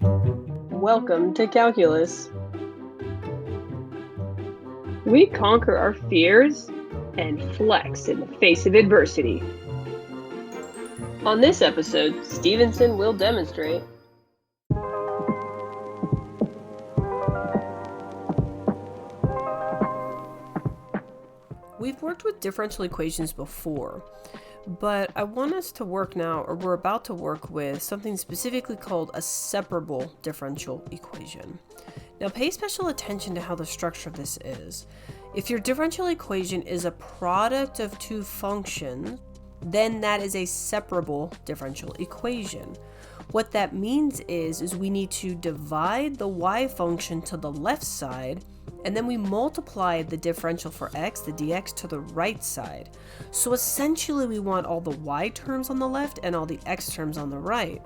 Welcome to Calculus. We conquer our fears and flex in the face of adversity. On this episode, Stevenson will demonstrate We've worked with differential equations before, but I want us to work now, or we're about to work with something specifically called a separable differential equation. Now pay special attention to how the structure of this is. If your differential equation is a product of two functions, then that is a separable differential equation. What that means is we need to divide the y function to the left side, and then we multiply the differential for x, the dx, to the right side. So essentially we want all the y terms on the left and all the x terms on the right.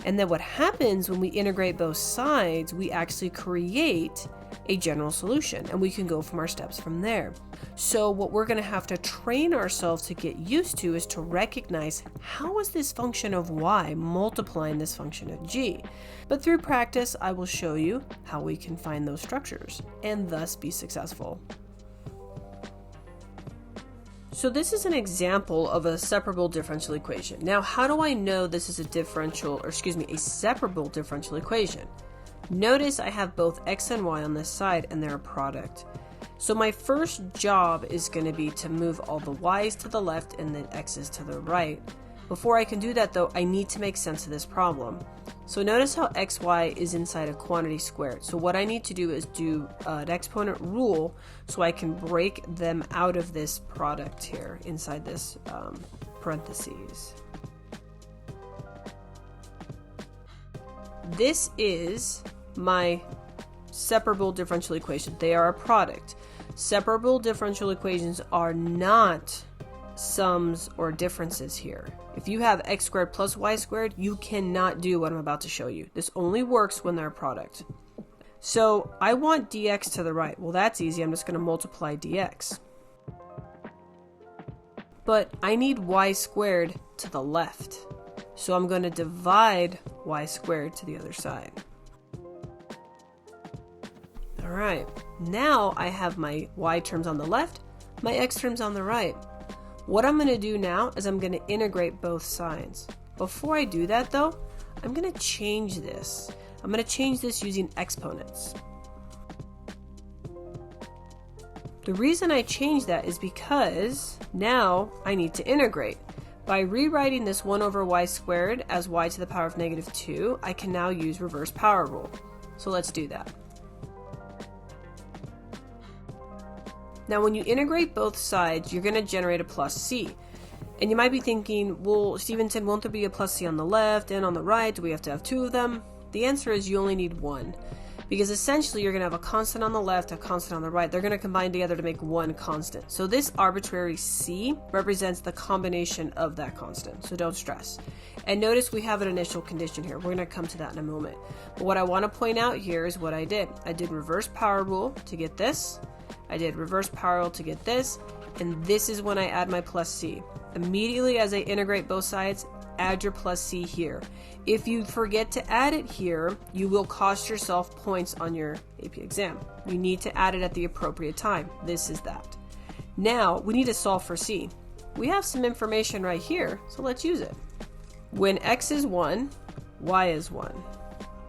And then what happens when we integrate both sides, we actually create a general solution, and we can go from our steps from there. So what we're going to have to train ourselves to get used to is to recognize, how is this function of y multiplying this function of g? But through practice, I will show you how we can find those structures and thus be successful. So this is an example of a separable differential equation. Now, how do I know this is a separable differential equation? Notice I have both x and y on this side, and they're a product. So my first job is going to be to move all the y's to the left and the x's to the right. Before I can do that though, I need to make sense of this problem. So notice how xy is inside a quantity squared. So what I need to do is do an exponent rule so I can break them out of this product here inside this parentheses. This is my separable differential equation. They are a product. Separable differential equations are not sums or differences here. If you have x squared plus y squared, you cannot do what I'm about to show you. This only works when they're a product. So I want dx to the right. Well, that's easy. I'm just going to multiply dx. But I need y squared to the left. So I'm going to divide y squared to the other side. Alright, now I have my y terms on the left, my x terms on the right. What I'm going to do now is I'm going to integrate both sides. Before I do that though, I'm going to change this. I'm going to change this using exponents. The reason I change that is because now I need to integrate. By rewriting this 1 over y squared as y to the power of negative 2, I can now use reverse power rule. So let's do that. Now when you integrate both sides, you're going to generate a plus c. And you might be thinking, well, Stevenson, won't there be a plus c on the left and on the right? Do we have to have two of them? The answer is you only need one. Because essentially you're going to have a constant on the left, a constant on the right. They're going to combine together to make one constant. So this arbitrary c represents the combination of that constant. So don't stress. And notice we have an initial condition here. We're going to come to that in a moment. But what I want to point out here is what I did. I did reverse power rule to get this. I did reverse power rule to get this. And this is when I add my plus c. Immediately as I integrate both sides, add your plus c here. If you forget to add it here, you will cost yourself points on your AP exam. You need to add it at the appropriate time. This is that. Now, we need to solve for c. We have some information right here, so let's use it. When x is 1, y is 1.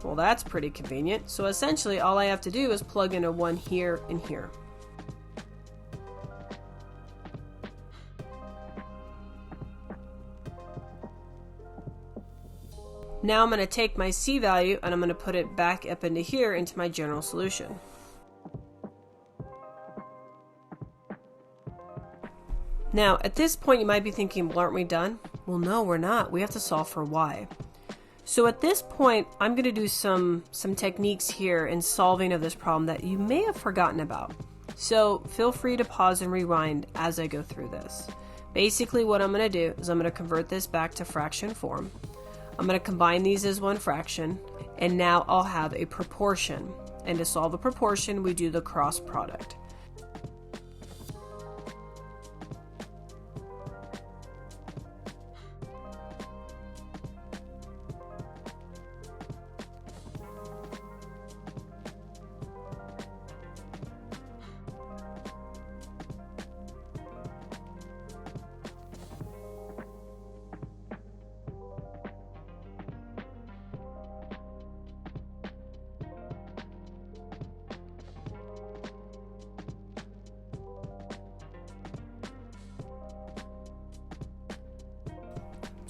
Well, that's pretty convenient. So essentially, all I have to do is plug in a 1 here and here. Now I'm going to take my c value and I'm going to put it back up into here into my general solution. Now at this point you might be thinking, well, aren't we done? Well, no, we're not. We have to solve for y. So at this point I'm going to do some techniques here in solving of this problem that you may have forgotten about. So feel free to pause and rewind as I go through this. Basically what I'm going to do is I'm going to convert this back to fraction form. I'm going to combine these as one fraction, and now I'll have a proportion. And to solve the proportion, we do the cross product.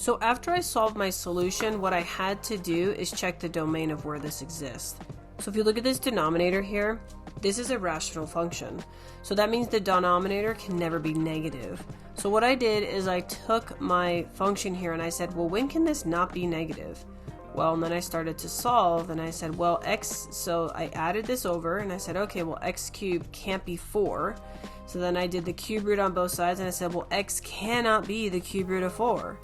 So after I solved my solution, what I had to do is check the domain of where this exists. So if you look at this denominator here, this is a rational function. So that means the denominator can never be negative. So what I did is I took my function here and I said, well, when can this not be negative? Well, and then I started to solve and I said, well, x, so I added this over and I said, okay, well, x cubed can't be 4. So then I did the cube root on both sides and I said, well, x cannot be the cube root of 4.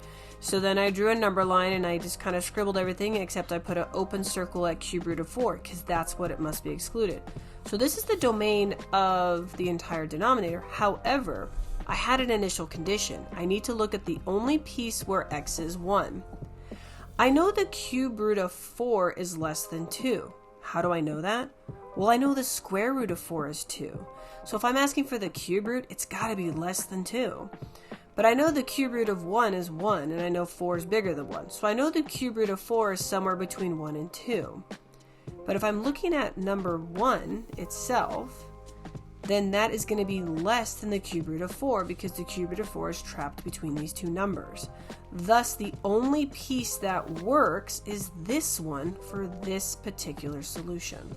So then I drew a number line and I just kind of scribbled everything except I put an open circle at cube root of 4 because that's what it must be excluded. So this is the domain of the entire denominator. However, I had an initial condition. I need to look at the only piece where x is 1. I know the cube root of 4 is less than 2. How do I know that? Well, I know the square root of 4 is 2. So if I'm asking for the cube root, it's got to be less than 2. But I know the cube root of 1 is 1, and I know 4 is bigger than 1. So I know the cube root of 4 is somewhere between 1 and 2. But if I'm looking at number 1 itself, then that is going to be less than the cube root of 4 because the cube root of 4 is trapped between these two numbers. Thus, the only piece that works is this one for this particular solution.